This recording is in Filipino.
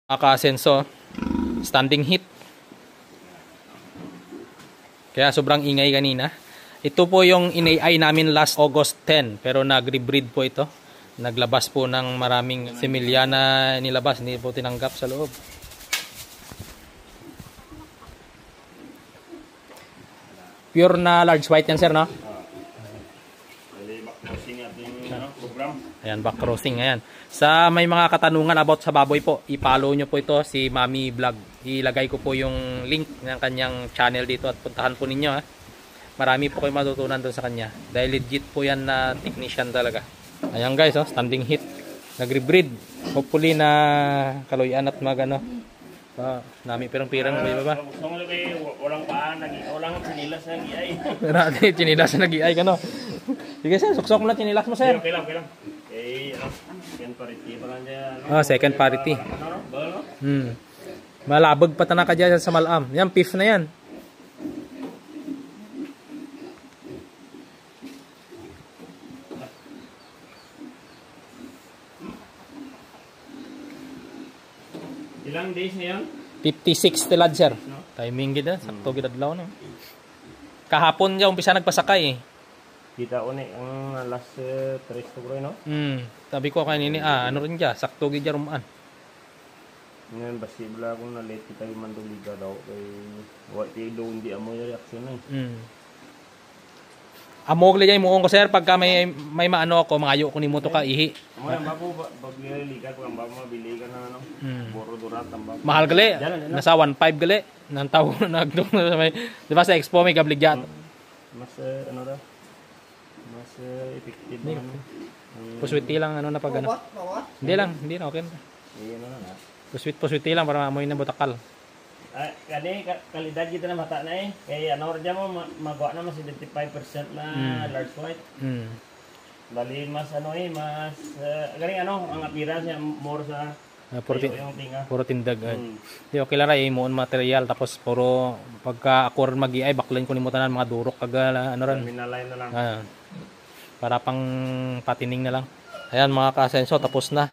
Naka-asenso, standing heat. Kaya sobrang ingay kanina. Ito po yung in-AI namin last August 10, pero nag-rebreed po ito. Naglabas po ng maraming similya na nilabas, hindi po tinanggap sa loob. Pure na large white yan, sir, no? Ayan, back crossing. Ayan. Sa may mga katanungan about sa baboy po, i-follow nyo po ito si Mami Vlog. Ilagay ko po yung link ng kanyang channel dito at puntahan po ninyo, ha. Marami po kayo matutunan doon sa kanya. Dahil legit po yan na technician talaga. Ayan guys, oh, standing heat. Nagre-breed. Hopefully na kaluyan at magano. Nami pirang-pirang may baba. Walang paan, walang chinilas na nag-iay. Marami chinilas na nag-iay ka, no? Sige sir, suksok mo na chinilas mo, sir. Okay lang. Second parity pa lang dyan. Oh, second parity. Malabog pa tanaka dyan sa malam. Yan, pif na yan. Ilang days na yan? 56 tilad, sir. Timing gida, sakto gid adlaw no. Kahapon niya umpisa nagpasakay eh. Kita ko ni ang last 3 to bro, no? Sabi ko kanini, ano rin dya, sakto gid rumaan. Ngayon basi bala kung na late kita yung manduliga daw kay what do hindi amo yung reaction na eh. Amog ligay mo ko sir pagka may maano ako, mangayo ko ni mo to ka ihi. Amo yan bago pagliliga ko ang bago mabili ka na ano. Boro durat ang bago. Mahal gali. Nasa 1.5 gali. Nang tawo nagdong sa may, di ba sa Expo may gabligyan. Mas ano daw? Mas effective naman. Puswiti lang ano na pag ano. Hindi na okay na. Iyon na. Puswiti lang para maamoy na butakal. Kani kalidad kita na mata na eh. Kaya ano rin mo magawa na mas 75% na large white. Bali mas ano eh, mas galing ano ang appearance niya more sa yung tinga. Puro tindag. Di okay lang ray mo material tapos puro pagka ako mag-iay backline ko ni mo tanan mga durok kaga ano ran. Terminal line na lang. Para pang patining na lang. Ayan mga kasenso, tapos na.